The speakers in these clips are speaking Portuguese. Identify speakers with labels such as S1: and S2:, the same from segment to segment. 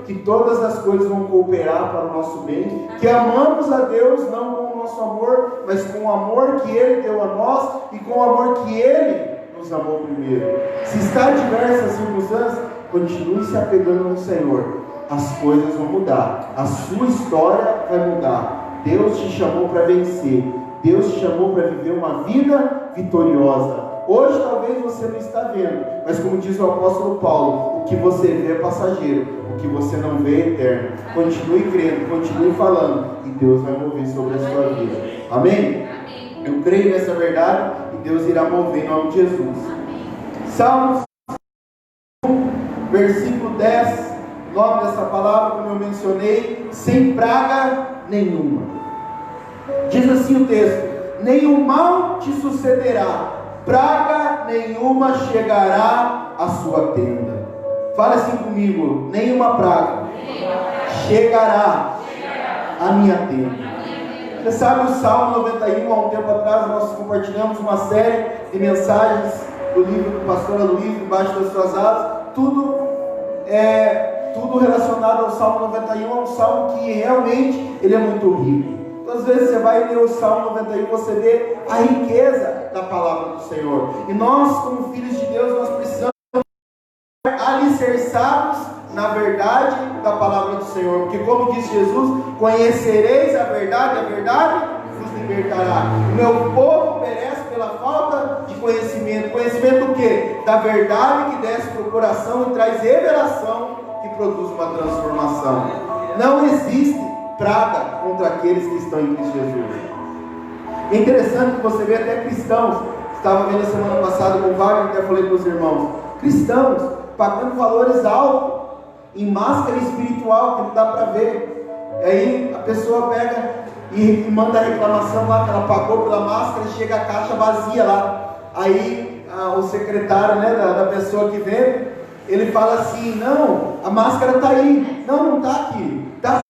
S1: que todas as coisas vão cooperar para o nosso bem, que amamos a Deus não com o nosso amor, mas com o amor que Ele deu a nós e com o amor que Ele nos amou primeiro. Se está diversas circunstâncias, continue se apegando no Senhor. As coisas vão mudar, a sua história vai mudar. Deus te chamou para vencer, Deus te chamou para viver uma vida vitoriosa. Hoje talvez você não está vendo, mas como diz o apóstolo Paulo, o que você vê é passageiro, o que você não vê é eterno. Continue crendo, continue falando, e Deus vai mover sobre a sua vida. Amém? Eu creio nessa verdade e Deus irá mover em nome de Jesus. Salmos 1, versículo 10, o nome dessa palavra, como eu mencionei, sem praga nenhuma. Diz assim o texto: nenhum mal te sucederá, praga nenhuma chegará à sua tenda. Fala assim comigo: nenhuma praga chegará à minha tenda. Você sabe o Salmo 91, há um tempo atrás nós compartilhamos uma série de mensagens do livro do pastor Aloysio, Debaixo das Suas Asas. Tudo relacionado ao Salmo 91, é um salmo que realmente ele é muito rico. Às vezes você vai ler o Salmo 91, você vê a riqueza da palavra do Senhor. E nós, como filhos de Deus, nós precisamos estar alicerçados na verdade da palavra do Senhor. Porque como disse Jesus, conhecereis a verdade vos libertará. O meu povo perece pela falta de conhecimento. Conhecimento do quê? Da verdade que desce para o coração e traz revelação que produz uma transformação. Não existe praga contra aqueles que estão em Cristo Jesus. É interessante que você vê até cristãos, estava vendo a semana passada com o Wagner, até falei para os irmãos, cristãos pagando valores altos em máscara espiritual que não dá para ver. E aí a pessoa pega e manda a reclamação lá que ela pagou pela máscara e chega a caixa vazia lá. Aí o secretário, né, da pessoa que vende, ele fala assim: não, a máscara está aí. Não está aqui. Está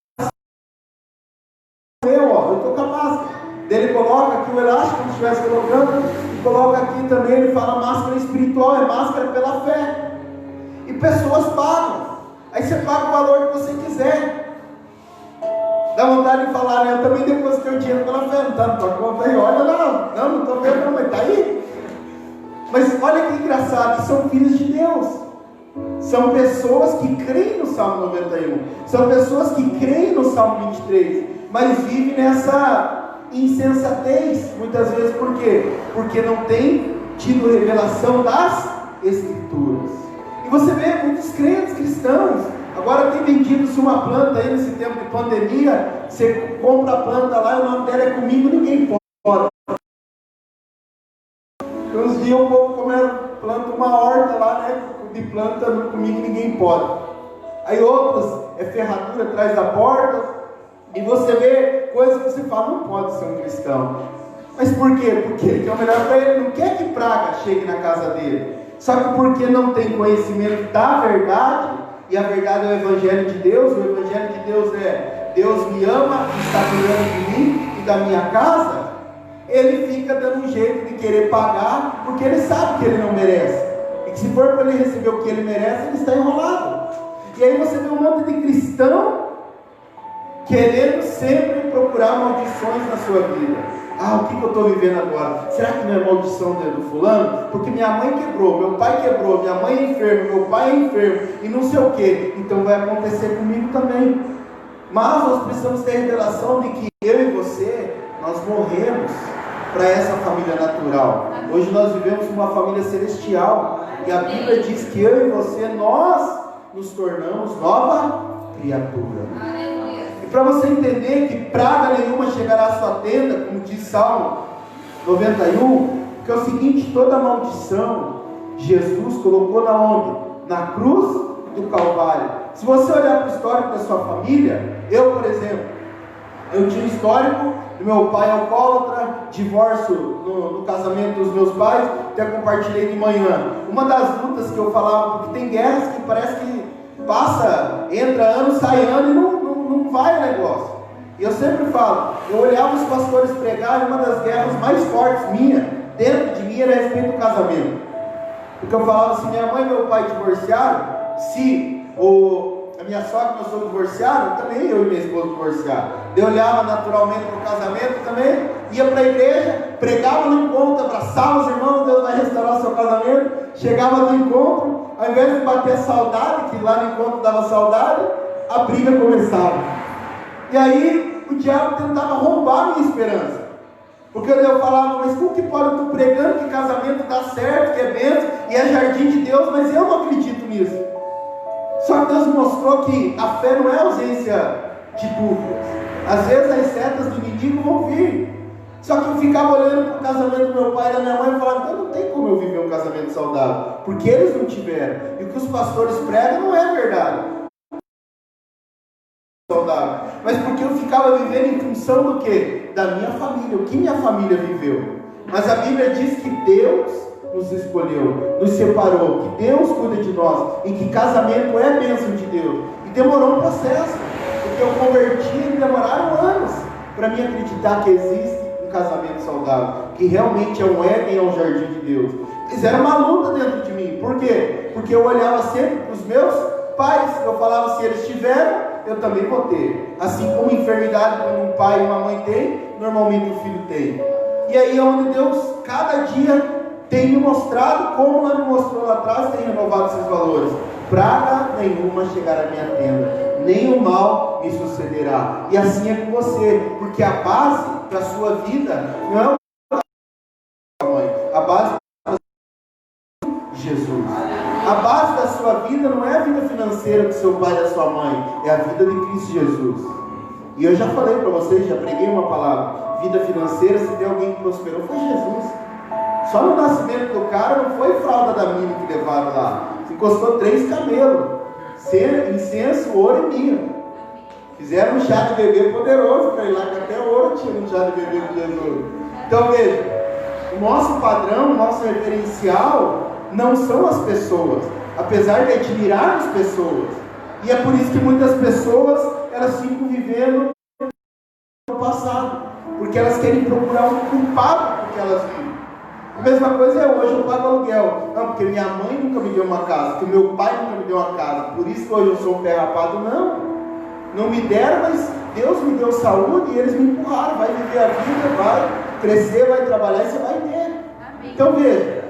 S1: eu estou com a máscara. Ele coloca aqui o elástico, como se estivesse colocando, e coloca aqui também, ele fala máscara espiritual, é máscara pela fé. E pessoas pagam. Aí você paga o valor que você quiser. Dá vontade de falar, né? Eu também depositei o dinheiro pela fé, não está na tua conta aí, olha lá. Não estou vendo não, mas está aí. Mas olha que engraçado, são filhos de Deus. São pessoas que creem no Salmo 91. São pessoas que creem no Salmo 23. Mas vivem nessa insensatez, muitas vezes. Por quê? Porque não tem tido revelação das Escrituras. E você vê muitos crentes cristãos. Agora tem vendido-se uma planta aí nesse tempo de pandemia. Você compra a planta lá e o nome dela é Comigo Ninguém Pode. Uns dias o povo planta uma horta lá, né? De planta Comigo Ninguém Pode. Aí outras é ferradura atrás da porta. E você vê coisas que você fala, não pode ser um cristão. Mas por quê? Porque ele é o melhor para ele, não quer que praga chegue na casa dele. Só que porque não tem conhecimento da verdade, e a verdade é o Evangelho de Deus, o Evangelho de Deus é: Deus me ama, está cuidando de mim e da minha casa. Ele fica dando um jeito de querer pagar, porque ele sabe que ele não merece. E que se for para ele receber o que ele merece, ele está enrolado. E aí você vê um monte de cristão querendo sempre procurar maldições na sua vida. O que eu estou vivendo agora? Será que não é maldição do fulano? Porque minha mãe quebrou, meu pai quebrou, minha mãe é enferma, meu pai é enfermo, e não sei o que. Então vai acontecer comigo também. Mas nós precisamos ter a revelação de que eu e você, nós morremos para essa família natural. Hoje nós vivemos uma família celestial. E a Bíblia diz que eu e você, nós nos tornamos nova criatura. Para você entender que praga nenhuma chegará à sua tenda, como diz Salmo 91, que é o seguinte: toda maldição Jesus colocou na onde? Na cruz do Calvário. Se você olhar para o histórico da sua família, eu, por exemplo, eu tinha um histórico do meu pai alcoólatra, divórcio no casamento dos meus pais, até compartilhei de manhã. Uma das lutas que eu falava, porque tem guerras que parece que entra ano, sai ano e não vai o negócio. E eu sempre falo, eu olhava os pastores pregar, e uma das guerras mais fortes dentro de mim, era a respeito do casamento. Porque eu falava assim: minha mãe e meu pai divorciaram, se a minha sogra e meu sogro divorciaram, também eu e minha esposa divorciaram. Eu olhava naturalmente para o casamento também, ia para a igreja, pregava no encontro, abraçava os irmãos, Deus vai restaurar o seu casamento. Chegava no encontro, ao invés de bater a saudade, que lá no encontro dava saudade, a briga começava. E aí o diabo tentava roubar a minha esperança. Porque eu falava, mas como que pode? Eu estou pregando que casamento dá certo, que é bênção, e é jardim de Deus, mas eu não acredito nisso. Só que Deus mostrou que a fé não é ausência de dúvidas. Às vezes as setas do inimigo vão vir. Só que eu ficava olhando para o casamento do meu pai e da minha mãe e falava, então não tem como eu viver um casamento saudável, porque eles não tiveram. E o que os pastores pregam não é verdade. Saudável. Mas porque eu ficava vivendo em função do quê? Da minha família, o que minha família viveu. Mas a Bíblia diz que Deus nos escolheu, nos separou, que Deus cuida de nós, e que casamento é bênção de Deus. E demorou um processo, porque eu converti e demoraram anos para mim acreditar que existe um casamento saudável, que realmente é um Éden, é um jardim de Deus. Mas era uma luta dentro de mim. Por quê? Porque eu olhava sempre para os meus pais, eu falava, se eles tiveram, eu também vou ter. Assim como enfermidade, quando um pai e uma mãe tem, normalmente o filho tem. E aí é onde Deus, cada dia, tem me mostrado, como ela me mostrou lá atrás, tem renovado esses valores. Praga nenhuma chegará à minha tenda, nem o mal me sucederá. E assim é com você, porque a base da sua vida não é o mãe, a base é Jesus. A base da sua vida não é a vida financeira do seu pai e da sua mãe, é a vida de Cristo Jesus. E eu já falei para vocês, já preguei uma palavra, vida financeira, se tem alguém que prosperou, foi Jesus. Só no nascimento do cara não foi fralda da mina que levaram lá, encostou 3 camelos, incenso, ouro e mirra. Fizeram um chá de bebê poderoso para ir lá, que até ouro tinha um chá de bebê de Jesus. Então veja, o nosso padrão, o nosso referencial não são as pessoas, apesar de admirarmos pessoas. E é por isso que muitas pessoas, elas ficam vivendo no passado, porque elas querem procurar um culpado porque elas vivem. A mesma coisa é hoje, eu pago aluguel. Não, porque minha mãe nunca me deu uma casa, porque meu pai nunca me deu uma casa, por isso que hoje eu sou um pé rapado. Não me deram, mas Deus me deu saúde e eles me empurraram. Vai viver a vida, vai crescer, vai trabalhar e você vai ter. Amém. Então veja,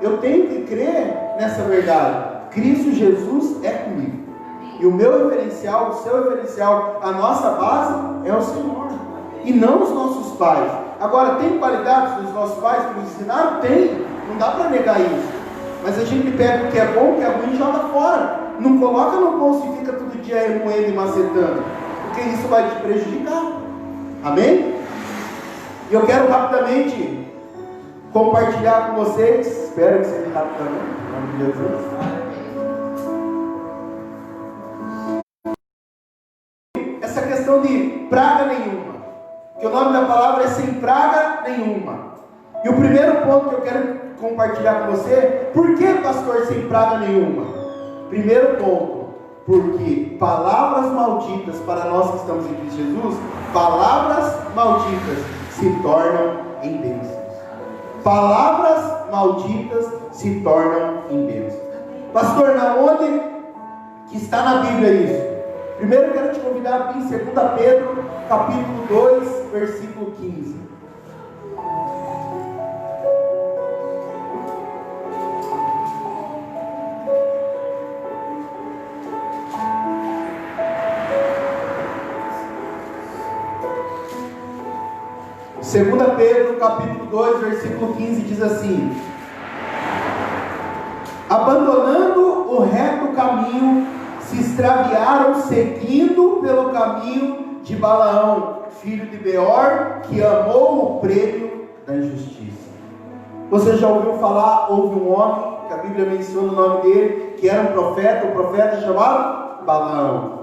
S1: eu tenho que crer nessa verdade. Cristo Jesus é comigo. E o meu referencial, o seu referencial, a nossa base é o Senhor. E não os nossos pais. Agora, tem qualidades dos nossos pais que nos ensinaram? Tem. Não dá para negar isso. Mas a gente pega o que é bom, o que é ruim e joga fora. Não coloca no bolso e fica todo dia remoendo e macetando. Porque isso vai te prejudicar. Amém? E eu quero rapidamente compartilhar com vocês. Espero que seja rapidamente. Em nome de Jesus. Essa questão de praga nenhuma. Que o nome da palavra é sem praga nenhuma. E o primeiro ponto que eu quero compartilhar com você, por que, pastor, sem praga nenhuma? Primeiro ponto, porque palavras malditas, para nós que estamos em Cristo Jesus, palavras malditas se tornam em bênçãos. Palavras malditas se tornam em bênçãos. Pastor, na onde que está na Bíblia isso? Primeiro eu quero te convidar a abrir em 2 Pedro, capítulo 2, versículo 15. Segunda Pedro, capítulo 2, versículo 15, diz assim: abandonando o reto caminho, se extraviaram seguindo pelo caminho de Balaão, filho de Beor, que amou o prêmio da injustiça. Você já ouviu falar, houve um homem, que a Bíblia menciona o nome dele, que era um profeta chamado Balaão.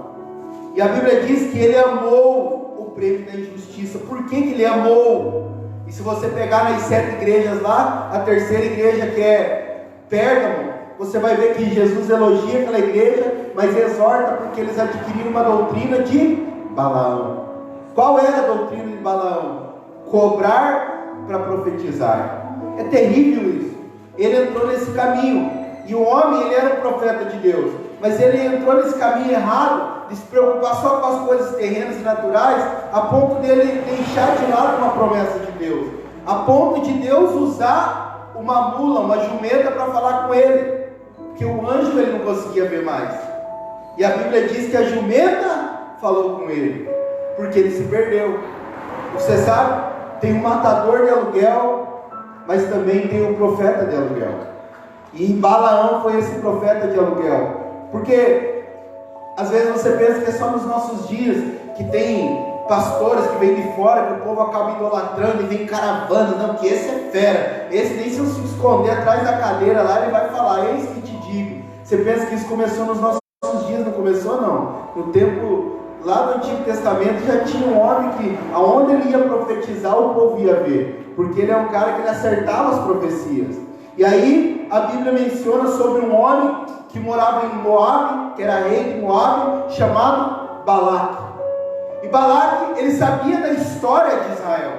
S1: E a Bíblia diz que ele amou o prêmio da injustiça. Por que ele amou? E se você pegar nas 7 igrejas lá, a terceira igreja, que é Pérgamo, você vai ver que Jesus elogia aquela igreja, mas exorta porque eles adquiriram uma doutrina de Balaão. Qual era a doutrina de Balaão? Cobrar para profetizar. É terrível isso. Ele entrou nesse caminho. E o homem, ele era um profeta de Deus, mas ele entrou nesse caminho errado, de se preocupar só com as coisas terrenas e naturais, a ponto dele deixar de lado uma promessa de Deus, a ponto de Deus usar uma mula, uma jumenta para falar com ele, porque o anjo ele não conseguia ver mais, e a Bíblia diz que a jumenta falou com ele, porque ele se perdeu. Você sabe, tem um matador de aluguel, mas também tem um profeta de aluguel, e Balaão foi esse profeta de aluguel, porque às vezes você pensa que é só nos nossos dias que tem pastores que vêm de fora, que o povo acaba idolatrando e vem caravana, não, que esse é fera, esse nem se eu se esconder atrás da cadeira lá, ele vai falar, eis que te digo. Você pensa que isso começou nos nossos dias? Não começou não, no tempo lá do Antigo Testamento já tinha um homem que, aonde ele ia profetizar, o povo ia ver, porque ele é um cara que ele acertava as profecias. E aí a Bíblia menciona sobre um homem que morava em Moabe, que era rei de Moabe, chamado Balaque. E Balaque, ele sabia da história de Israel,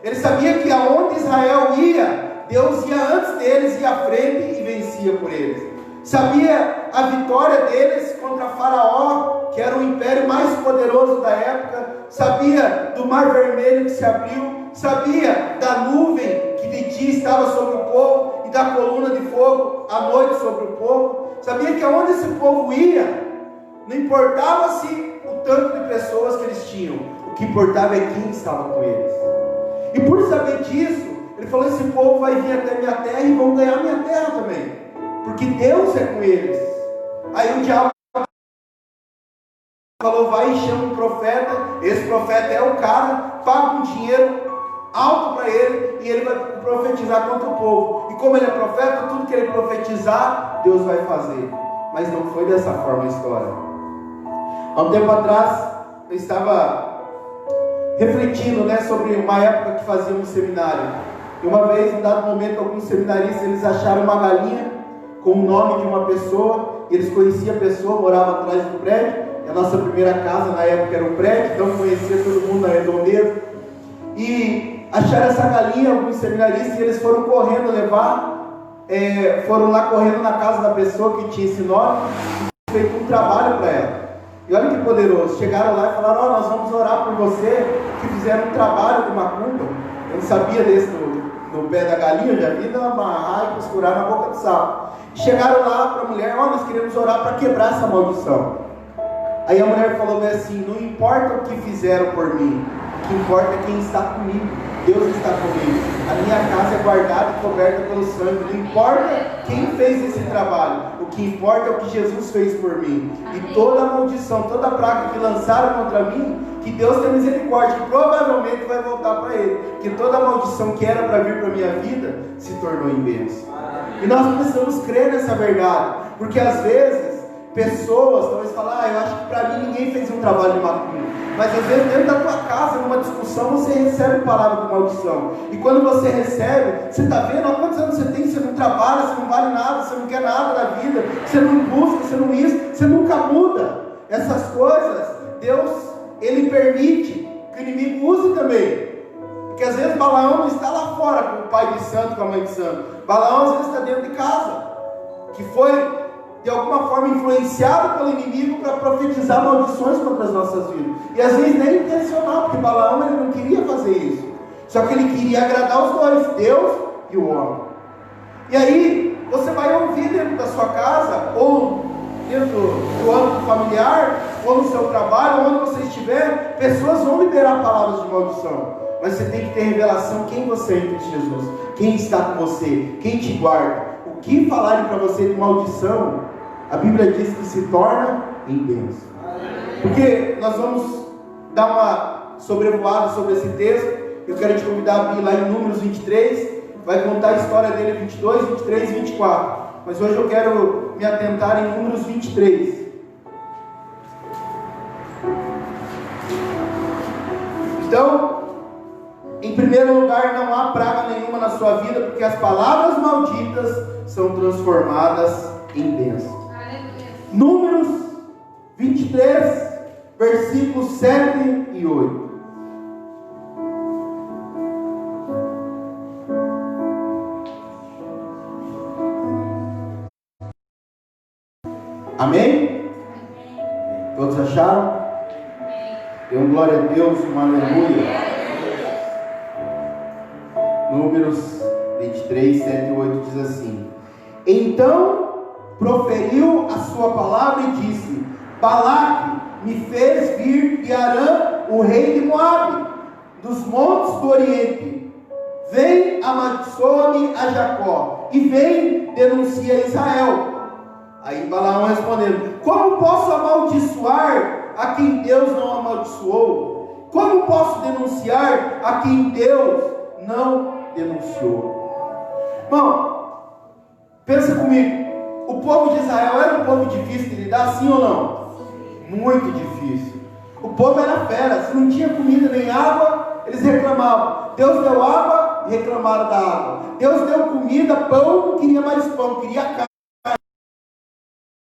S1: ele sabia que aonde Israel ia, Deus ia antes deles, ia à frente e vencia por eles. Sabia a vitória deles contra Faraó, que era o império mais poderoso da época, sabia do Mar Vermelho que se abriu, sabia da nuvem que de dia estava sobre o povo e da coluna de fogo à noite sobre o povo. Sabia que aonde esse povo ia, não importava se o tanto de pessoas que eles tinham, o que importava é quem estava com eles. E por saber disso, ele falou, esse povo vai vir até minha terra e vão ganhar minha terra também, porque Deus é com eles. Aí o diabo falou, vai e chama um profeta, esse profeta é o cara, paga um dinheiro alto para ele, e ele vai profetizar contra o povo, e como ele é profeta, tudo que ele profetizar, Deus vai fazer. Mas não foi dessa forma a história. Há um tempo atrás, eu estava refletindo, sobre uma época que fazíamos seminário, e uma vez, em dado momento, alguns seminaristas, eles acharam uma galinha com o nome de uma pessoa, eles conheciam a pessoa, morava atrás do prédio, a nossa primeira casa na época era um prédio, então conhecia todo mundo na redondeza, e acharam essa galinha, alguns seminaristas, e eles foram correndo foram lá correndo na casa da pessoa que tinha esse nome, e feito um trabalho para ela. E olha que poderoso, chegaram lá e falaram, nós vamos orar por você, que fizeram um trabalho de macumba. Eu não sabia desse no pé da galinha, eu já vi amarrar e costurar na boca do sapo. Chegaram lá para a mulher, nós queremos orar para quebrar essa maldição. Aí a mulher falou assim, não importa o que fizeram por mim, o que importa é quem está comigo, Deus está comigo, a minha casa é guardada e coberta pelo sangue, não importa quem fez esse trabalho, o que importa é o que Jesus fez por mim. E toda maldição, toda praga que lançaram contra mim, que Deus tenha misericórdia, que provavelmente vai voltar para ele, que toda maldição que era para vir para a minha vida, se tornou em bênção. E nós precisamos crer nessa verdade, porque às vezes pessoas talvez falam, eu acho que para mim ninguém fez um trabalho de macumba, mas às vezes dentro da tua casa, numa discussão, você recebe palavra de maldição, e quando você recebe, você está vendo, há quantos anos você tem, você não trabalha, você não vale nada, você não quer nada da vida, você não busca, você não isso, você nunca muda. Essas coisas, Deus, Ele permite que o inimigo use também, porque às vezes Balaão não está lá fora com o pai de santo, com a mãe de santo, Balaão às vezes está dentro de casa, que foi de alguma forma influenciado pelo inimigo para profetizar maldições contra as nossas vidas, e às vezes nem intencional, porque Balaão ele não queria fazer isso, só que ele queria agradar os dois, Deus e o homem. E aí você vai ouvir dentro da sua casa, ou dentro do âmbito familiar, ou no seu trabalho, onde você estiver, pessoas vão liberar palavras de maldição, mas você tem que ter revelação quem você é em Cristo Jesus, quem está com você, quem te guarda. O que falarem para você de maldição, a Bíblia diz que se torna em bênção. Porque nós vamos dar uma sobrevoada sobre esse texto. Eu quero te convidar a abrir lá em Números 23, vai contar a história dele 22, 23 e 24. Mas hoje eu quero me atentar em Números 23. Então, em primeiro lugar, não há praga nenhuma na sua vida, porque as palavras malditas são transformadas em bênção. Números 23, versículos 7 e 8. Amém? acharam? Dê um glória a Deus, uma aleluia. Números 23, 7 e 8 diz assim: Então proferiu a sua palavra e disse: Balaque me fez vir de Arã, o rei de Moabe, dos montes do Oriente. Vem, amaldiçoa-me a Jacó, e vem, denuncia a Israel. Aí Balaão respondeu: Como posso amaldiçoar a quem Deus não amaldiçoou? Como posso denunciar a quem Deus não denunciou? Irmão, pensa comigo. O povo de Israel era um povo difícil de lidar, sim ou não? Muito difícil. O povo era fera. Se não tinha comida nem água, eles reclamavam. Deus deu água, reclamaram da água. Deus deu comida, pão, não queria mais pão, queria carne.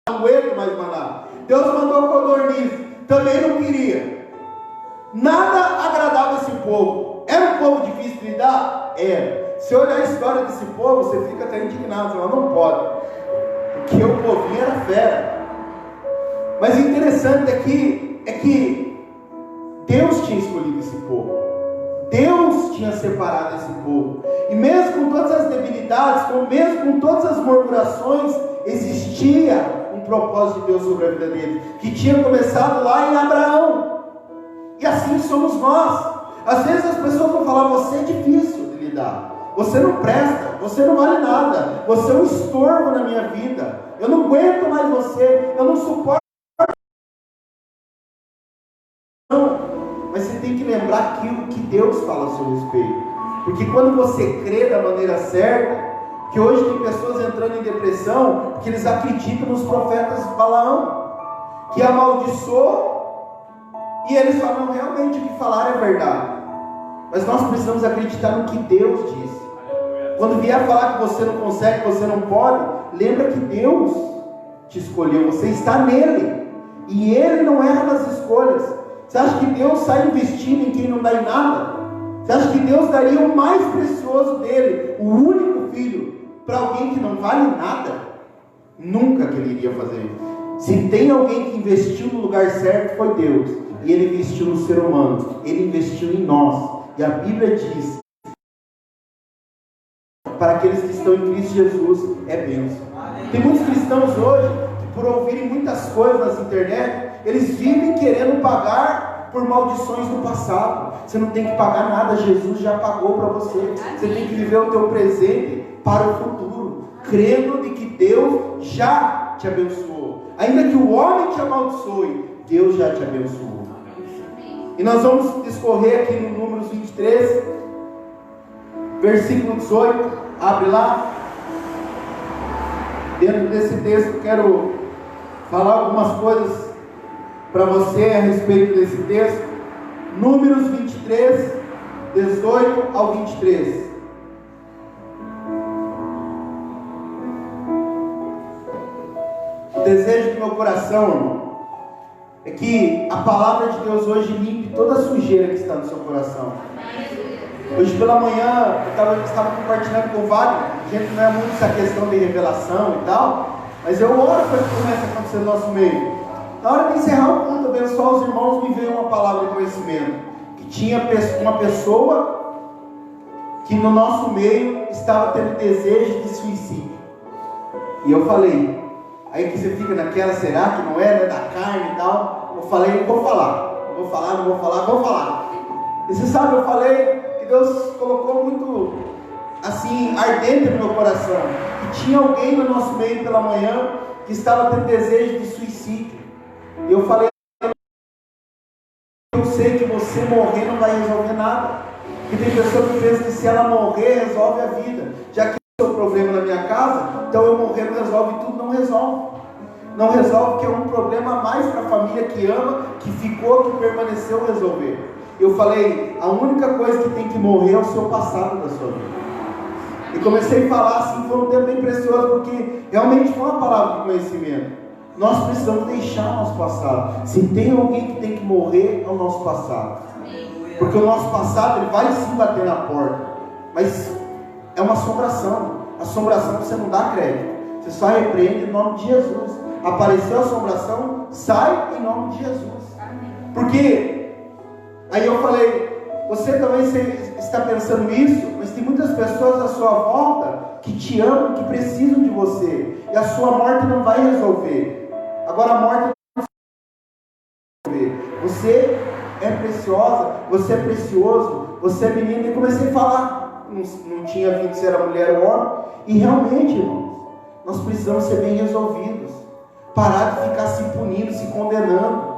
S1: Não aguento mais maná. Deus mandou codorniz, também não queria. Nada agradava esse povo. Era um povo difícil de lidar? Era. Se olhar a história desse povo, você fica até indignado. Você fala, não pode. Porque o povinho era fera. Mas o interessante aqui é que Deus tinha escolhido esse povo. Deus tinha separado esse povo. E mesmo com todas as debilidades, mesmo com todas as murmurações, existia um propósito de Deus sobre a vida deles, que tinha começado lá em Abraão. E assim somos nós. Às vezes as pessoas vão falar: você é difícil de lidar, você não presta, você não vale nada, você é um estorvo na minha vida, eu não aguento mais você, eu não suporto. Não, mas você tem que lembrar aquilo que Deus fala a seu respeito. Porque quando você crê da maneira certa, que hoje tem pessoas entrando em depressão porque eles acreditam nos profetas de Balaão, que amaldiçoou, e eles falam: realmente o que falaram é verdade. Mas nós precisamos acreditar no que Deus disse. Quando vier falar que você não consegue, que você não pode, lembra que Deus te escolheu, você está nele, e Ele não erra nas escolhas. Você acha que Deus sai investindo em quem não dá em nada? Você acha que Deus daria o mais precioso dele, o único filho, para alguém que não vale nada? Nunca que Ele iria fazer isso. Se tem alguém que investiu no lugar certo, foi Deus. E Ele investiu no ser humano, Ele investiu em nós. E a Bíblia diz: para aqueles que estão em Cristo Jesus, é bênção. Tem muitos cristãos hoje que, por ouvirem muitas coisas nas internet, eles vivem querendo pagar por maldições do passado. Você não tem que pagar nada, Jesus já pagou para você. Você tem que viver o teu presente para o futuro, crendo de que Deus já te abençoou. Ainda que o homem te amaldiçoe, Deus já te abençoou. E nós vamos discorrer aqui no Números 23, versículo 18. Abre lá. Dentro desse texto eu quero falar algumas coisas para você a respeito desse texto. Números 23, 18 ao 23. O desejo do meu coração, irmão, é que a palavra de Deus hoje limpe toda a sujeira que está no seu coração. Hoje pela manhã eu estava compartilhando com o Wagner. A gente não é muito essa questão de revelação e tal, mas eu oro para que comece a acontecer no nosso meio. Na hora de encerrar o culto, abençoar os irmãos, me veio uma palavra de conhecimento, que tinha uma pessoa que no nosso meio estava tendo desejo de suicídio. E eu falei, aí que você fica naquela, será que não é, né, da carne e tal. Eu falei, vou falar. Vou falar. E você sabe, eu falei que Deus colocou muito assim, ardente no meu coração, que tinha alguém no nosso meio pela manhã que estava tendo desejo de suicídio. E eu falei, eu sei que você morrer não vai resolver nada, porque tem pessoa que pensa que se ela morrer resolve a vida. Já que é o problema na minha casa, então eu morrer não resolve tudo. Não resolve. Não resolve, porque é um problema a mais para a família que ama, que ficou, que permaneceu resolver. Eu falei, a única coisa que tem que morrer é o seu passado da sua vida. E comecei a falar assim, foi um tempo bem precioso, porque realmente foi uma palavra de conhecimento. Nós precisamos deixar o nosso passado. Se tem alguém que tem que morrer, é o nosso passado. Porque o nosso passado, ele vai sim bater na porta, mas é uma assombração. Assombração você não dá crédito, você só repreende em nome de Jesus. Apareceu a assombração, sai em nome de Jesus. Porque aí eu falei, você talvez está pensando isso, mas tem muitas pessoas à sua volta que te amam, que precisam de você, e a sua morte não vai resolver. Agora a morte não vai resolver. Você é preciosa, você é precioso, você é menino. E comecei a falar, não tinha vindo se era mulher ou homem, e realmente, irmãos, nós precisamos ser bem resolvidos, parar de ficar se punindo, se condenando,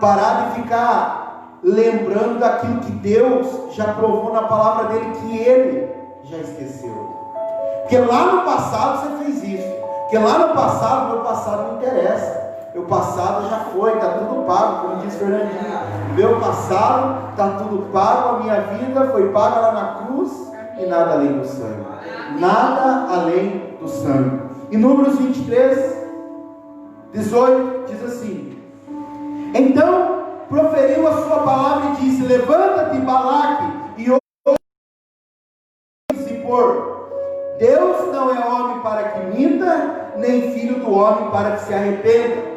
S1: parar de ficar lembrando daquilo que Deus já provou na palavra dele, que ele já esqueceu. Porque lá no passado você fez isso, porque lá no passado, meu passado não interessa, meu passado já foi, está tudo pago, como diz Fernandinho, meu passado está tudo pago, a minha vida foi paga lá na cruz, e nada além do sangue, nada além do sangue. Em Números 23, 18, diz assim: então proferiu a sua palavra e disse: levanta-te, Balaque, e ouve Zippor. Deus não é homem para que minta, nem filho do homem para que se arrependa.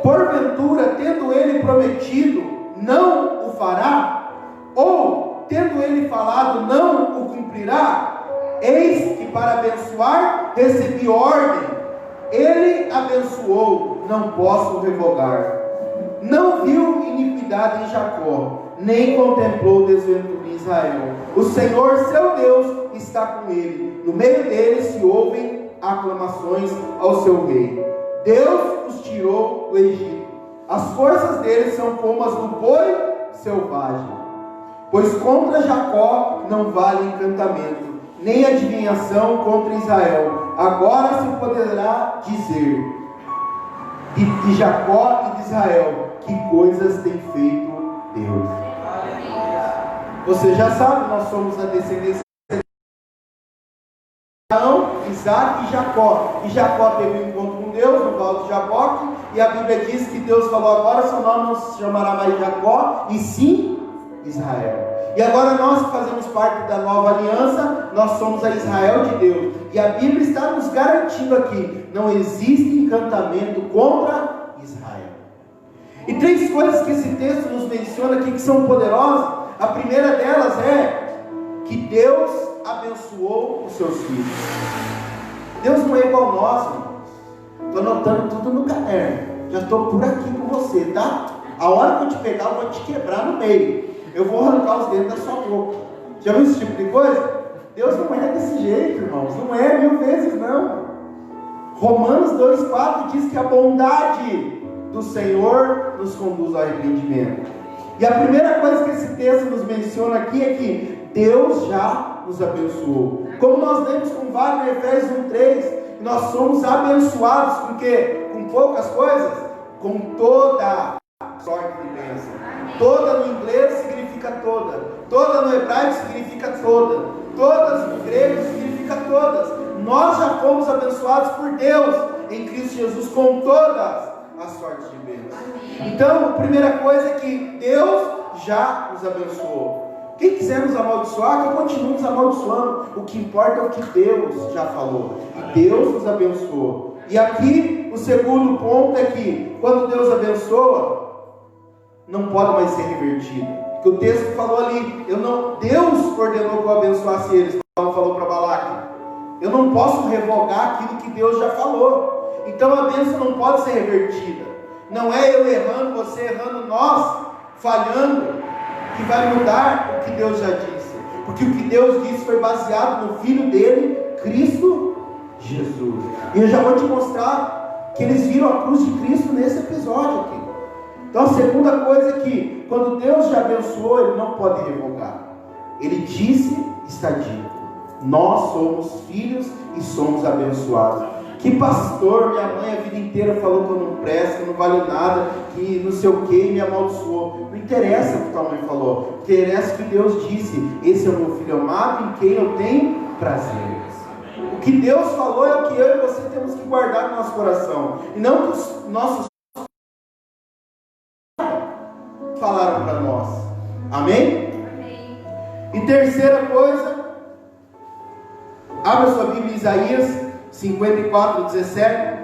S1: Porventura, tendo ele prometido, não o fará? Ou, tendo ele falado, não o cumprirá? Eis que para abençoar recebi ordem. Ele abençoou, não posso revogar. Não viu iniquidade em Jacó, nem contemplou desventura em Israel. O Senhor seu Deus está com ele, no meio dele se ouvem aclamações ao seu rei. Deus os tirou do Egito, as forças dele são como as do boi selvagem. Pois contra Jacó não vale encantamento, nem adivinhação contra Israel. Agora se poderá dizer de Jacó e de Israel: que coisas tem feito Deus. Você já sabe, nós somos a descendência de Abraão, Isaac e Jacó. E Jacó teve um encontro com Deus no Val de Jaboque, e a Bíblia diz que Deus falou: agora seu nome não se chamará mais Jacó, e sim Israel. E agora nós que fazemos parte da nova aliança, nós somos a Israel de Deus. E a Bíblia está nos garantindo aqui: não existe encantamento contra Israel. E três coisas que esse texto nos menciona aqui que são poderosas. A primeira delas é que Deus abençoou os seus filhos. Deus não é igual a nós, irmãos. Estou anotando tudo no caderno. Já estou por aqui com você, tá? A hora que eu te pegar, eu vou te quebrar no meio. Eu vou arrancar os dedos da sua boca. Já viu esse tipo de coisa? Deus não é desse jeito, irmãos. Não é 1000 vezes, não. Romanos 2,4 diz que a bondade do Senhor nos conduz ao arrependimento. E a primeira coisa que esse texto nos menciona aqui é que Deus já nos abençoou. Como nós lemos com Wagner, Efésios 1,3, nós somos abençoados com o quê? Com poucas coisas? Com toda sorte de bênção. Toda no inglês significa toda. Toda no hebraico significa toda. Todas no grego significa todas. Nós já fomos abençoados por Deus em Cristo Jesus com todas as sortes de bênção. Então, a primeira coisa é que Deus já nos abençoou. Quem quiser nos amaldiçoar, que continue nos amaldiçoando. O que importa é o que Deus já falou. E Deus nos abençoou. E aqui, o segundo ponto é que, quando Deus abençoa, não pode mais ser revertido. Porque o texto falou ali, Deus ordenou que eu abençoasse eles. Paulo falou para Balaque: eu não posso revogar aquilo que Deus já falou. Então a bênção não pode ser revertida. Não é eu errando, você errando, nós falhando, que vai mudar o que Deus já disse. Porque o que Deus disse foi baseado no Filho dele, Cristo Jesus. E eu já vou te mostrar que eles viram a cruz de Cristo nesse episódio aqui. Então a segunda coisa é que, quando Deus já abençoou, Ele não pode revogar. Ele disse, está dito. Nós somos filhos e somos abençoados. Que pastor, minha mãe a vida inteira falou que eu não presto, que eu não valho nada, que não sei o que, me amaldiçoou. Não interessa o que tua mãe falou. Interessa o que Deus disse: esse é o meu filho amado em quem eu tenho prazer. O que Deus falou é o que eu e você temos que guardar no nosso coração. E não que os nossos falaram para nós. Amém? E terceira coisa, abra sua Bíblia em Isaías 54, 17.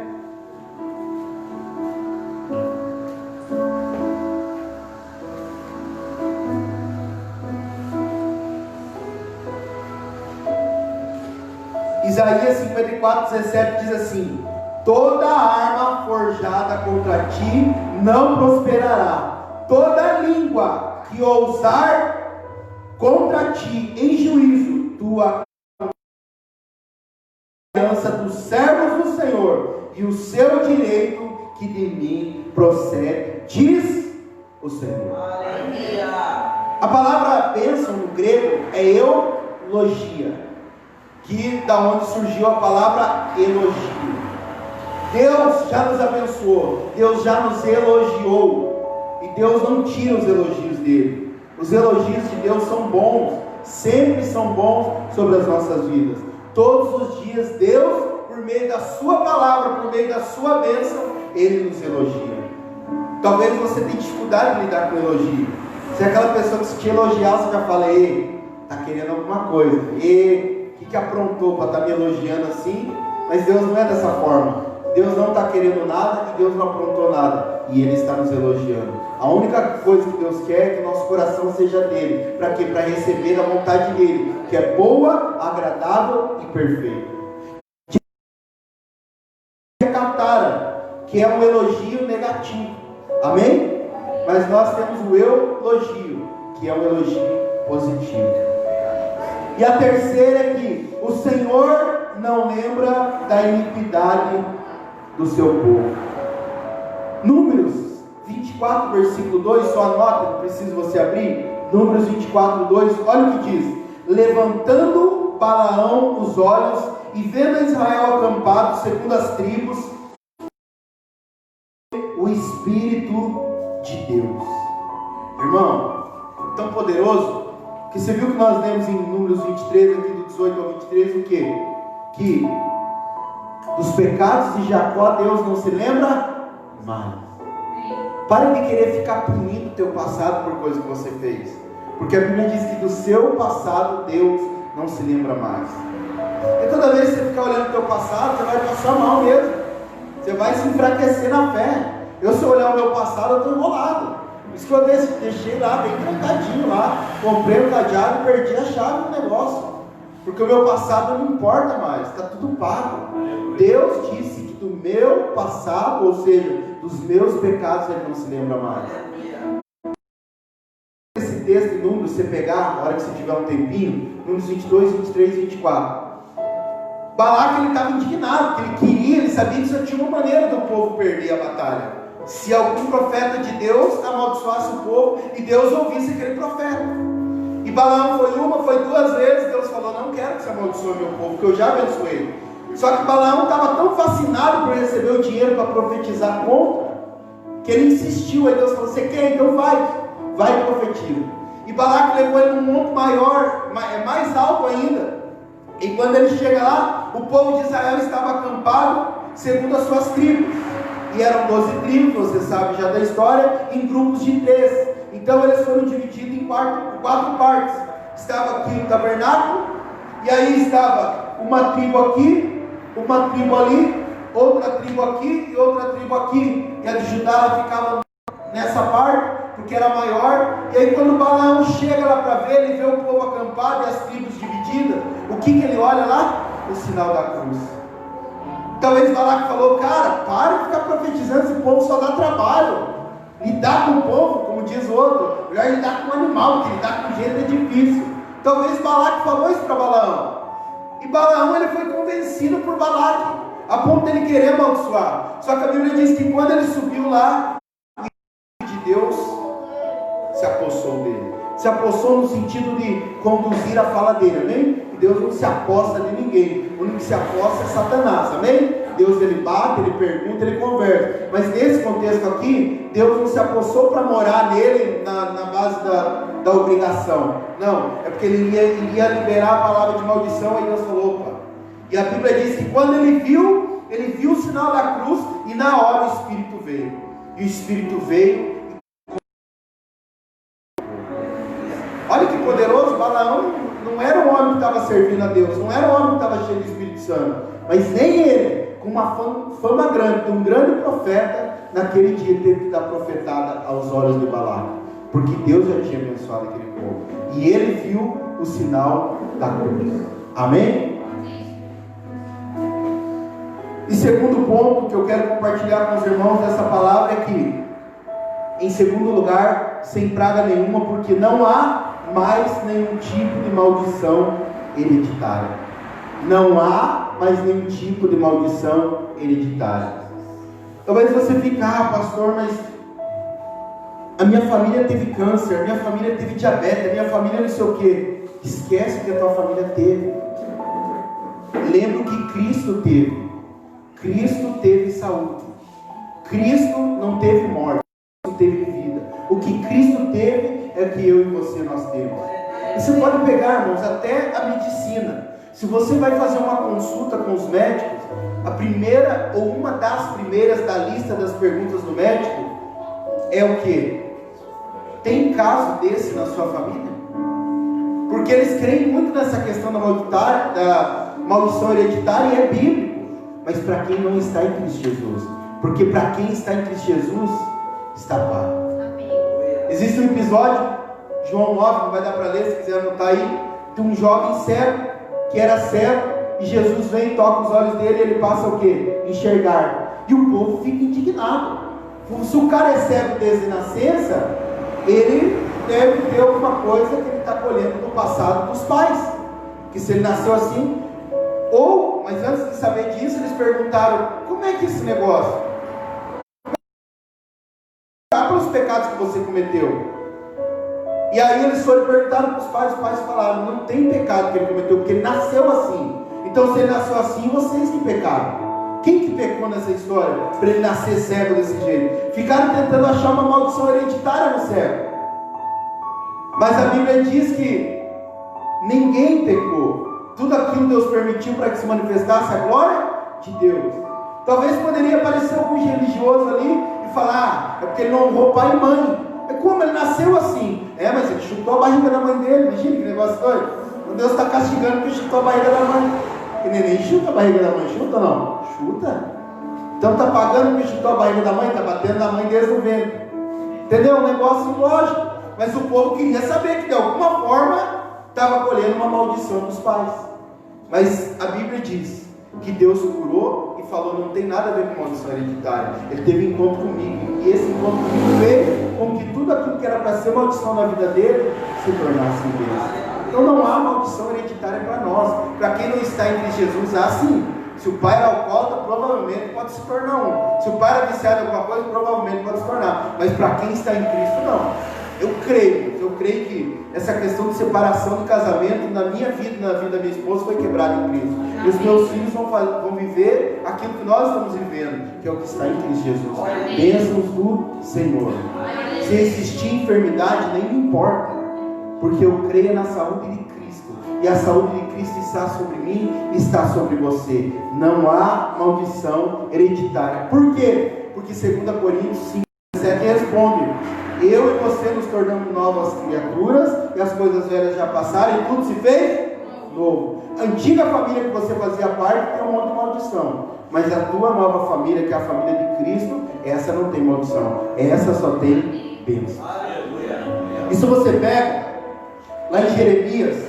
S1: Isaías 54:17 diz assim: toda arma forjada contra ti não prosperará, toda língua que ousar contra ti em juízo, tu a aliança dos servos do Senhor e o seu direito que de mim procede, diz o Senhor. Aleluia. A palavra bênção no grego é eulogia, que da onde surgiu a palavra elogio. Deus já nos abençoou, Deus já nos elogiou, e Deus não tira os elogios dele. Os elogios de Deus são bons, sempre são bons sobre as nossas vidas. Todos os dias Deus, por meio da sua palavra, por meio da sua bênção, Ele nos elogia. Talvez você tenha dificuldade de lidar com elogio. Se é aquela pessoa que se te elogiar, você já fala: ei, está querendo alguma coisa, ei, o que aprontou para estar me elogiando assim? Mas Deus não é dessa forma. Deus não está querendo nada e Deus não aprontou nada, e Ele está nos elogiando. A única coisa que Deus quer é que o nosso coração seja dele. Para quê? Para receber a vontade dele, que é boa, agradável e perfeita. Que é um elogio negativo, amém? Mas nós temos o elogio, que é um elogio positivo. E a terceira é que o Senhor não lembra da iniquidade do seu povo. Números 24, versículo 2, só anota, não precisa você abrir. Números 24, 2, olha o que diz: levantando Balaão os olhos e vendo Israel acampado segundo as tribos, o Espírito de Deus. Irmão, tão poderoso, que você viu que nós lemos em Números 23, aqui do 18 ao 23, o quê? Que dos pecados de Jacó Deus não se lembra mais. Pare de querer ficar punindo o teu passado por coisa que você fez, porque a Bíblia diz que do seu passado Deus não se lembra mais. E toda vez que você ficar olhando o teu passado, você vai passar mal mesmo, você vai se enfraquecer na fé. Eu, se olhar o meu passado, eu estou enrolado. Por isso que eu deixei lá, bem trancadinho lá. Comprei o cadeado e perdi a chave do negócio. Porque o meu passado não importa mais, está tudo pago. Deus disse que do meu passado, ou seja, dos meus pecados, Ele não se lembra mais. Esse texto em Números, você pegar, na hora que você tiver um tempinho, Números 22, 23 e 24. Balaque, ele estava indignado, porque ele queria, ele sabia que só tinha uma maneira do povo perder a batalha: se algum profeta de Deus amaldiçoasse o povo e Deus ouvisse aquele profeta. E Balaão foi uma, foi duas vezes. Deus falou: não quero que você amaldiçoe meu povo, porque eu já abençoei. Só que Balaão estava tão fascinado por receber o dinheiro para profetizar contra, que ele insistiu. Aí Deus falou: você quer? Então vai e profetiza. E Balaque levou ele num monte maior, mais alto ainda. E quando ele chega lá, o povo de Israel estava acampado segundo as suas tribos. E eram 12 tribos, você sabe já da história, em grupos de 3. Então eles foram divididos em quatro partes. Estava aqui o tabernáculo, e aí estava uma tribo aqui, uma tribo ali, outra tribo aqui e outra tribo aqui. E a de Judá ela ficava nessa parte, porque era maior. E aí quando Balaão chega lá para ver, ele vê o povo acampado e as tribos divididas. O que ele olha lá? O sinal da cruz. Talvez Balaque falou: cara, para de ficar profetizando, esse povo só dá trabalho. Lidar com o povo, como diz o outro, melhor lidar com o animal, porque lidar com gente é difícil. Talvez Balaque falou isso para Balaão. E Balaão, ele foi convencido por Balaque, a ponto de ele querer amaldiçoar. Só que a Bíblia diz que quando ele subiu lá, o Espírito de Deus se apossou dele. Se apossou no sentido de conduzir a fala dele, amém? Deus não se aposta de ninguém. O único que se aposta é Satanás, amém? Deus, ele bate, ele pergunta, ele conversa. Mas nesse contexto aqui, Deus não se apossou para morar nele na base da obrigação. Não, é porque ele ia liberar a palavra de maldição. Aí Deus falou: opa. E a Bíblia diz que quando ele viu o sinal da cruz, e na hora o Espírito veio. E o Espírito veio. Olha que poderoso. Balaão não era um homem que estava servindo a Deus, não era um homem que estava cheio de Espírito Santo, mas nem ele, com uma fama grande, de um grande profeta, naquele dia teve que dar profetada aos olhos de Balaque, porque Deus já tinha abençoado aquele povo, e ele viu o sinal da cruz, amém? E segundo ponto que eu quero compartilhar com os irmãos dessa palavra é que, em segundo lugar, sem praga nenhuma, porque não há mais nenhum tipo de maldição hereditária. Não há mais nenhum tipo de maldição hereditária. Talvez você fique, pastor, mas a minha família teve câncer, a minha família teve diabetes, a minha família não sei o quê. Esquece o que a tua família teve. Lembra o que Cristo teve. Cristo teve saúde. Cristo não teve morte, não teve vida. O que Cristo teve é o que eu e você nós temos. E você pode pegar, irmãos, até a medicina. Se você vai fazer uma consulta com os médicos, a primeira ou uma das primeiras da lista das perguntas do médico é o quê? Tem caso desse na sua família? Porque eles creem muito nessa questão da maldição hereditária e é bíblico. Mas para quem não está em Cristo Jesus, porque para quem está em Cristo Jesus, está pago. Existe um episódio, João 9, não vai dar para ler, se quiser anotar aí, de um jovem cego, que era cego, e Jesus vem, toca os olhos dele, e ele passa o quê? Enxergar. E o povo fica indignado. Se o cara é cego desde nascença, ele deve ter alguma coisa que ele está colhendo do passado dos pais, que se ele nasceu assim, mas antes de saber disso, eles perguntaram, como é que é esse negócio? Pelos pecados que você cometeu. E aí eles foram perguntar para os pais falaram, não tem pecado que ele cometeu, porque ele nasceu assim. Então se ele nasceu assim, vocês que pecaram. Quem que pecou nessa história? Para ele nascer cego desse jeito? Ficaram tentando achar uma maldição hereditária no cego. Mas a Bíblia diz que ninguém pecou. Tudo aquilo Deus permitiu para que se manifestasse a glória de Deus. Talvez poderia aparecer algum religioso ali e falar, é porque ele não honrou pai e mãe. É como ele nasceu assim. Mas ele chutou a barriga da mãe dele. Imagina que negócio doido. Deus está castigando porque chutou a barriga da mãe. E neném chuta a barriga da mãe, chuta ou não? Chuta. Então está pagando porque chutou a barriga da mãe, está batendo na mãe deles no ventre. Entendeu? Um negócio ilógico. Mas o povo queria saber que de alguma forma estava colhendo uma maldição dos pais. Mas a Bíblia diz que Deus curou e falou, não tem nada a ver com maldição hereditária. Ele teve encontro comigo, e esse encontro comigo fez com que tudo aquilo que era para ser maldição na vida dele se tornasse em bênção. Então não há maldição hereditária para nós. Para quem não está em Cristo Jesus, há sim. Se o pai era alcoólatra, provavelmente pode se tornar um. Se o pai era viciado em alguma coisa, provavelmente pode se tornar. Mas para quem está em Cristo, não. Eu creio que essa questão de separação de casamento na minha vida e na vida da minha esposa foi quebrada em Cristo. E os meus filhos vão viver aquilo que nós estamos vivendo, que é o que está em Cristo Jesus. Bênçãos do Senhor. Se existir enfermidade, nem me importa, porque eu creio na saúde de Cristo. E a saúde de Cristo está sobre mim, está sobre você. Não há maldição hereditária. Por quê? Porque 2 Coríntios 5:17 responde: eu e você nos tornamos novas criaturas, e as coisas velhas já passaram, e tudo se fez novo. A antiga família que você fazia parte tem um monte de maldição, mas a tua nova família, que é a família de Cristo, essa não tem maldição, essa só tem bênção. E se você pega lá em Jeremias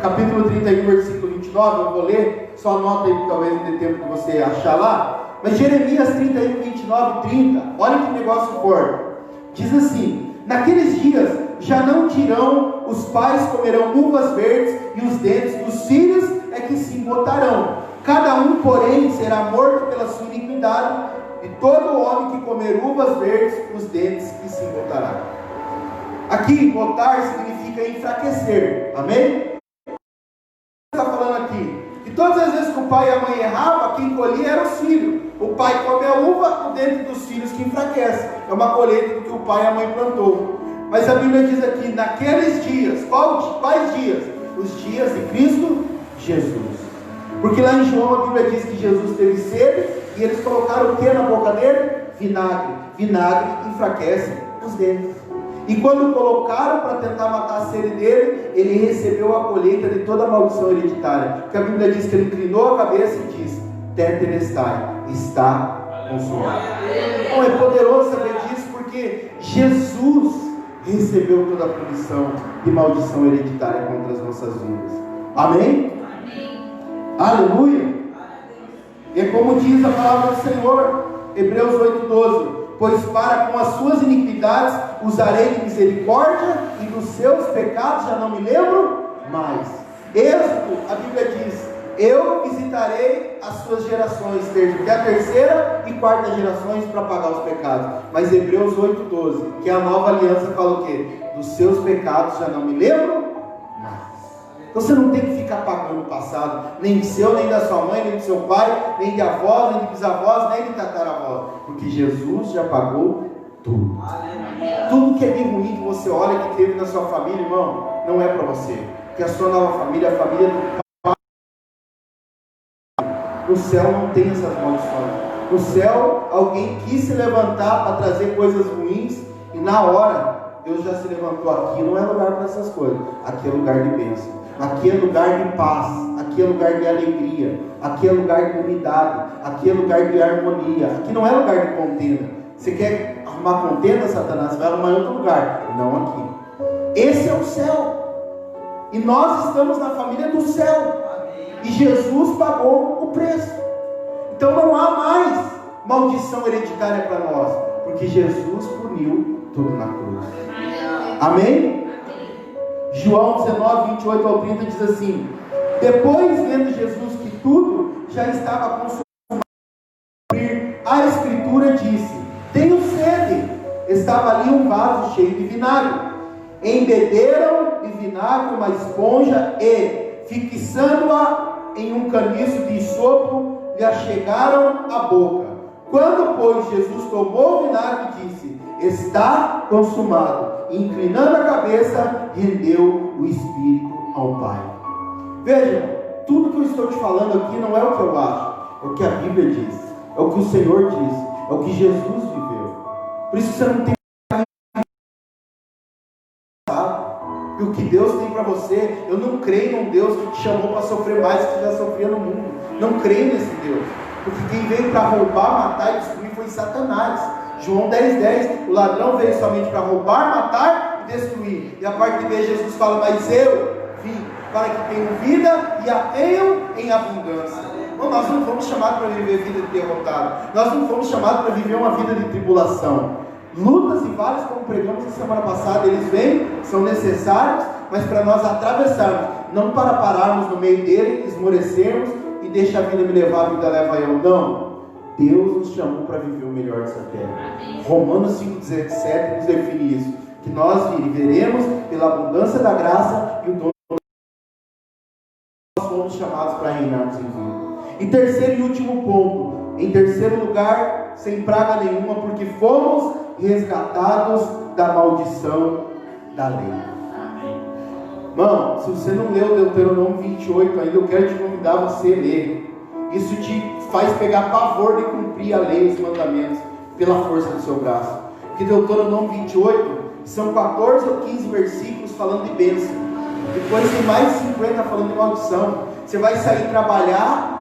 S1: capítulo 31, versículo 29, eu vou ler, só anota aí, talvez não dê tempo de você achar lá. Mas Jeremias 31, 29 e 30, olha que negócio forte. Diz assim: naqueles dias já não dirão, os pais comerão uvas verdes, e os dentes dos filhos é que se embotarão. Cada um, porém, será morto pela sua iniquidade, e todo homem que comer uvas verdes, os dentes que se embotará. Aqui, embotar significa enfraquecer. Amém? Está falando aqui que todas as vezes que o pai e a mãe erravam, quem colhia era os filhos. O pai come a uva, o dente dos filhos que enfraquece. É uma colheita do que o pai e a mãe plantou. Mas a Bíblia diz aqui, naqueles dias, quais dias? Os dias de Cristo Jesus. Porque lá em João a Bíblia diz que Jesus teve sede, e eles colocaram o que na boca dele? Vinagre. Vinagre enfraquece os dentes. E quando colocaram para tentar matar a sede dele, ele recebeu a colheita de toda a maldição hereditária. Porque a Bíblia diz que ele inclinou a cabeça e disse: Tetelestai, está consumado. Então é poderoso saber disso, porque Jesus recebeu toda a punição de maldição hereditária contra as nossas vidas. Amém? Amém. Aleluia. E é como diz a palavra do Senhor, Hebreus 8:12: pois para com as suas iniquidades usarei de misericórdia, e dos seus pecados já não me lembro mais. Êxodo, a Bíblia diz: eu visitarei as suas gerações, até a terceira e quarta gerações, para pagar os pecados. Mas Hebreus 8:12, que é a nova aliança, fala o quê? Dos seus pecados já não me lembro mais. Então você não tem que ficar pagando o passado, nem de seu, nem da sua mãe, nem do seu pai, nem de avós, nem de bisavós, nem de tataravós, porque Jesus já pagou tudo. Tudo que é de ruim que você olha que teve na sua família, irmão, não é para você, porque a sua nova família é a família do Pai. No céu não tem essas maldições. No céu alguém quis se levantar para trazer coisas ruins, e na hora Deus já se levantou. Aqui não é lugar para essas coisas, aqui é lugar de bênção, aqui é lugar de paz, aqui é lugar de alegria, aqui é lugar de unidade, aqui é lugar de harmonia, aqui não é lugar de contenda. Você quer arrumar contenda, Satanás? Vai arrumar em outro lugar, não aqui. Esse é o céu, e nós estamos na família do céu, e Jesus pagou o preço. Então não há mais maldição hereditária para nós, porque Jesus puniu tudo na cruz. Amém? João 19:28-30 diz assim: depois, vendo Jesus que tudo já estava consumado, a Escritura disse: tenho sede. Estava ali um vaso cheio de vinagre. Embeberam de vinagre uma esponja e, fixando-a em um caniço de isopo, lhe achegaram a boca. Quando, pois, Jesus tomou o vinagre, disse: está consumado. E, inclinando a cabeça, rendeu o espírito ao Pai. Veja, tudo que eu estou te falando aqui não é o que eu acho, é o que a Bíblia diz, é o que o Senhor diz, é o que Jesus viveu. Por isso que você não tem e o que Deus tem para você. Eu não creio num Deus que te chamou para sofrer mais do que já sofria no mundo. Não creio nesse Deus, porque quem veio para roubar, matar e destruir foi Satanás. João 10:10, o ladrão veio somente para roubar, matar e destruir. E a parte de B, Jesus fala: mas eu vim para que tenham vida e a tenham em abundância. Então, nós não fomos chamados para viver vida de derrotado, nós não fomos chamados para viver uma vida de tribulação. Lutas e vales, como pregamos na semana passada, eles vêm, são necessários, mas para nós atravessarmos, não para pararmos no meio dele, esmorecermos e deixar a vida me levar, a vida leva eu. Não, Deus nos chamou para viver o melhor dessa terra. Romanos 5:17 nos define isso, que nós viveremos pela abundância da graça e o dom. Nós fomos chamados para reinarmos em vida. E terceiro e último ponto, em terceiro lugar, sem praga nenhuma, porque fomos resgatados da maldição da lei. Irmão, se você não leu Deuteronômio 28 ainda, eu quero te convidar a você ler. Isso te faz pegar pavor de cumprir a lei e os mandamentos pela força do seu braço. Porque Deuteronômio 28 são 14 ou 15 versículos falando de bênção. Depois tem mais de 50 falando de maldição. Você vai sair trabalhar,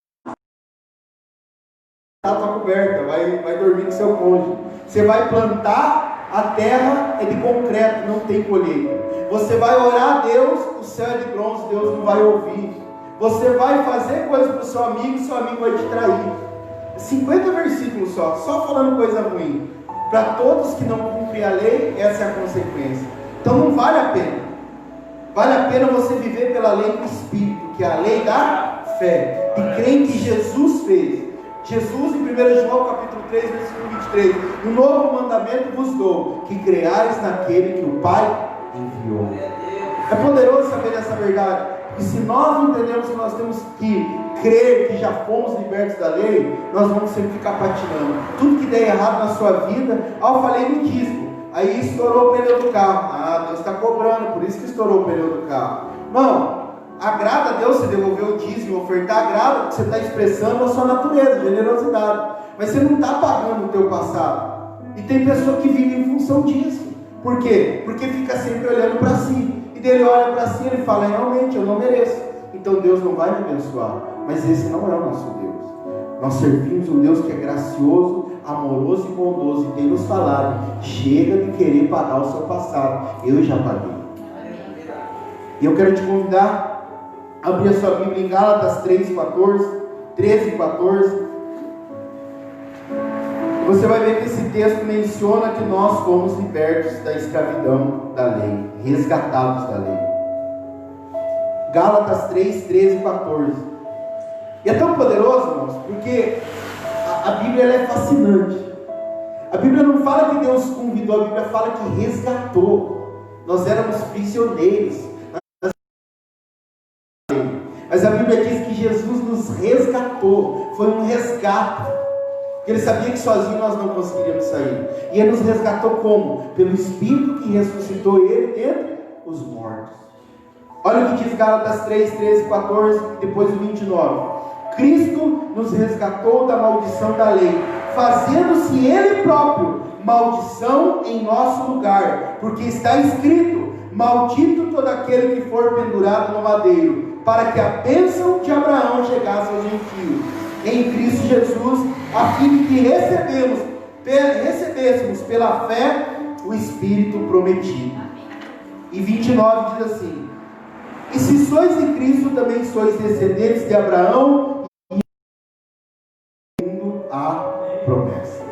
S1: a tua coberta, vai dormir com seu cônjuge. Você vai plantar, a terra é de concreto, não tem colheita. Você vai orar a Deus, o céu é de bronze, Deus não vai ouvir. Você vai fazer coisa para o seu amigo vai te trair. 50 versículos só falando coisa ruim. Para todos que não cumprem a lei, essa é a consequência. Então não vale a pena. Vale a pena você viver pela lei do Espírito, que é a lei da fé, e crer em que Jesus fez. Jesus, em 1 João capítulo 3, versículo 23, um novo mandamento vos dou, que creais naquele que o Pai enviou. É poderoso saber essa verdade. E se nós entendemos que nós temos que crer que já fomos libertos da lei, nós vamos sempre ficar patinando. Tudo que der errado na sua vida, eu falei no dízimo, aí estourou o pneu do carro. Deus está cobrando, por isso que estourou o pneu do carro. Irmão, agrada a Deus você devolver o dízimo, ofertar, agrada, porque você está expressando a sua natureza, generosidade. Mas você não está pagando o teu passado. E tem pessoa que vive em função disso. Por quê? Porque fica sempre olhando para si. E dele olha para si e ele fala: realmente, eu não mereço. Então Deus não vai me abençoar. Mas esse não é o nosso Deus. Nós servimos um Deus que é gracioso, amoroso e bondoso. E tem nos falado: chega de querer pagar o seu passado. Eu já paguei. E eu quero te convidar a abrir a sua Bíblia em Gálatas 13 e 14. você vai ver que esse texto menciona que nós fomos libertos da escravidão da lei, resgatados da lei. Gálatas 3, 13 e 14. E é tão poderoso, irmãos, porque a Bíblia ela é fascinante. A Bíblia não fala que Deus convidou, a Bíblia fala que resgatou. Nós éramos prisioneiros, mas a Bíblia diz que Jesus nos resgatou. Foi um resgate. Ele sabia que sozinho nós não conseguiríamos sair. E Ele nos resgatou como? Pelo Espírito que ressuscitou Ele dentre os mortos. Olha o que diz Gálatas 3, 13, 14, depois o 29. Cristo nos resgatou da maldição da lei, fazendo-se Ele próprio maldição em nosso lugar, porque está escrito: maldito todo aquele que for pendurado no madeiro, para que a bênção de Abraão chegasse aos gentios, em Cristo Jesus, a fim de que recebêssemos pela fé o Espírito prometido. E 29 diz assim: e se sois de Cristo, também sois descendentes de Abraão, a promessa.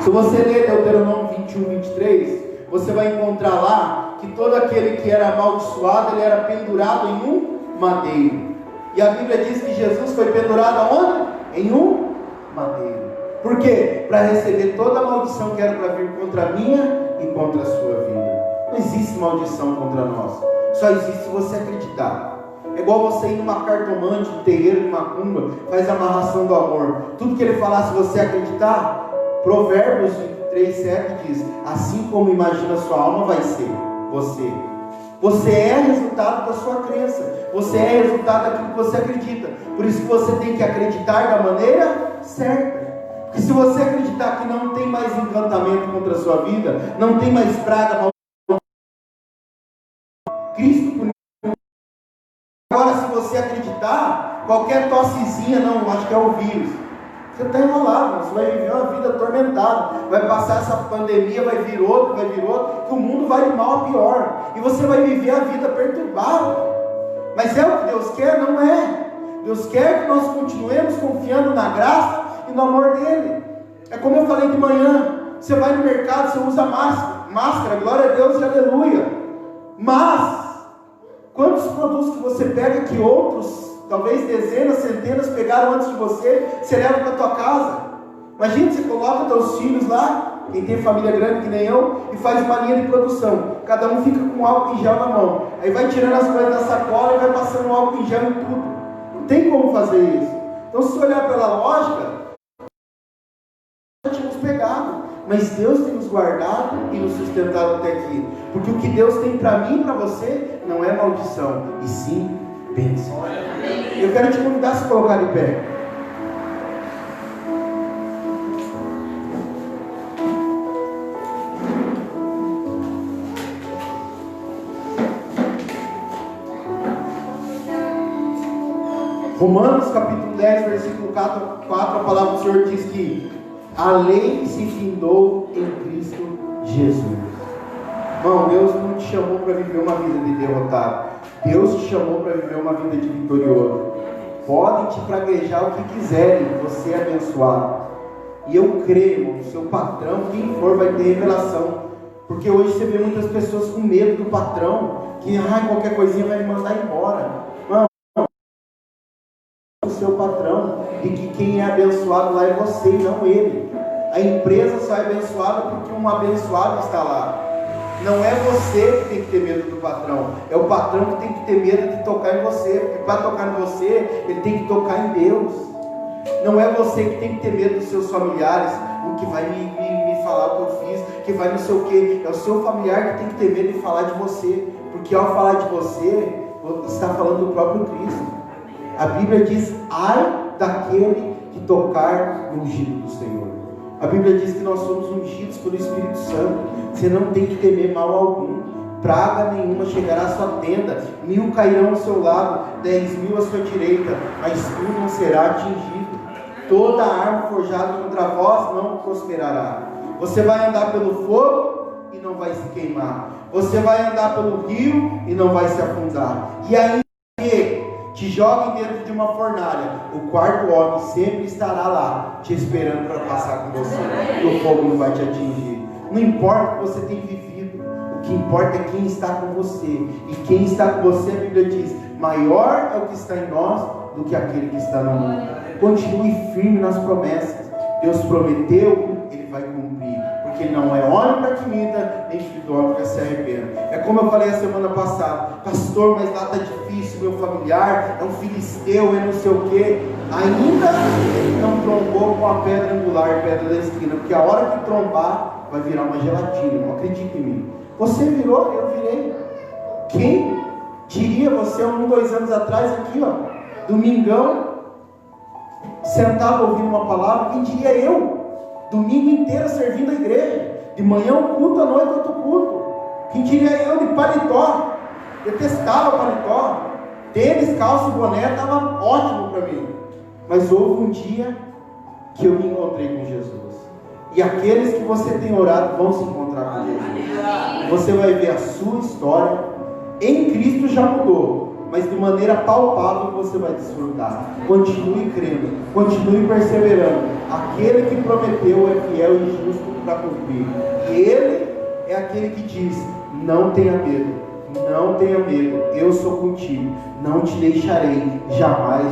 S1: Se você ler Deuteronômio 21, 23, você vai encontrar lá que todo aquele que era amaldiçoado, ele era pendurado em um madeiro. E a Bíblia diz que Jesus foi pendurado aonde? Em um madeiro. Por quê? Para receber toda a maldição que era para vir contra a minha e contra a sua vida. Não existe maldição contra nós. Só existe se você acreditar. É igual você ir numa cartomante, um terreiro de macumba, faz a amarração do amor. Tudo que ele falar, se você acreditar, Provérbios 3,7 diz: assim como imagina a sua alma, vai ser você. Você é resultado da sua crença. Você é resultado daquilo que você acredita. Por isso que você tem que acreditar da maneira certa. Porque se você acreditar que não tem mais encantamento contra a sua vida, não tem mais praga, Cristo por. Agora, se você acreditar, qualquer tossezinha, não, acho que é o vírus, você está enrolado, você vai viver uma vida atormentada, vai passar essa pandemia, vai vir outro, que o mundo vai de mal a pior, e você vai viver a vida perturbada. Mas é o que Deus quer? Não é. Deus quer que nós continuemos confiando na graça e no amor dEle. É como eu falei de manhã, você vai no mercado, você usa máscara, glória a Deus e aleluia, mas quantos produtos que você pega que outros, talvez dezenas, centenas pegaram antes de você, você leva para a tua casa? Imagina, você coloca teus filhos lá, quem tem família grande que nem eu, e faz uma linha de produção. Cada um fica com álcool em gel na mão. Aí vai tirando as coisas da sacola e vai passando álcool em gel em tudo. Não tem como fazer isso. Então, se você olhar pela lógica, nós tínhamos pegado. Mas Deus tem nos guardado e nos sustentado até aqui. Porque o que Deus tem para mim e para você não é maldição, e sim bênção. Eu quero te convidar a se colocar de pé. Romanos capítulo 10, versículo 4, a palavra do Senhor diz que a lei se findou em Cristo Jesus. Irmão, Deus não te chamou para viver uma vida de derrotado. Deus te chamou para viver uma vida de vitorioso. Podem te praguejar o que quiserem, você é abençoado. E eu creio, irmão, o seu patrão, quem for, vai ter revelação. Porque hoje você vê muitas pessoas com medo do patrão, que qualquer coisinha vai me mandar embora. Irmão, o seu patrão, e que quem é abençoado lá é você e não ele. A empresa só é abençoada porque um abençoado está lá. Não é você que tem que ter medo do patrão, é o patrão que tem que ter medo de tocar em você, porque para tocar em você, ele tem que tocar em Deus. Não é você que tem que ter medo dos seus familiares, o que vai me falar o que eu fiz, que vai não sei o que. É o seu familiar que tem que ter medo de falar de você, porque ao falar de você, está falando do próprio Cristo. A Bíblia diz: ai daquele que tocar no ungido do Senhor. A Bíblia diz que nós somos ungidos pelo Espírito Santo. Você não tem que temer mal algum. Praga nenhuma chegará à sua tenda. 1000 cairão ao seu lado, 10.000 à sua direita, mas tu não será atingido. Toda arma forjada contra vós não prosperará. Você vai andar pelo fogo e não vai se queimar. Você vai andar pelo rio e não vai se afundar. E ainda que te te joguem dentro de uma fornalha, o quarto homem sempre estará lá, te esperando para passar com você, e o fogo não vai te atingir. Não importa o que você tem vivido, o que importa é quem está com você, e quem está com você, a Bíblia diz, maior é o que está em nós do que aquele que está no mundo. Continue firme nas promessas. Deus prometeu, Ele vai cumprir, porque Ele não é homem para que minta, nem filho do homem para se arrependa. É como eu falei a semana passada, pastor, mas lá está difícil, meu familiar é um filisteu, é não sei o que. Ainda não trombou com a pedra angular, pedra da esquina, porque a hora que trombar vai virar uma gelatina, não acredita em mim. Você virou, eu virei. Quem diria você 2 anos atrás aqui, ó, domingão, sentado ouvindo uma palavra, quem diria eu? Domingo inteiro servindo a igreja, de manhã um culto, à noite outro culto. Quem diria eu de paletó? Detestava paletó, tênis, calça e boné, estava ótimo para mim. Mas houve um dia que eu me encontrei com Jesus, e aqueles que você tem orado vão se encontrar com Jesus. Você vai ver a sua história em Cristo já mudou, mas de maneira palpável você vai desfrutar. Continue crendo, continue perseverando. Aquele que prometeu é fiel e justo para cumprir. E Ele é aquele que diz: não tenha medo, não tenha medo, eu sou contigo, não te deixarei jamais.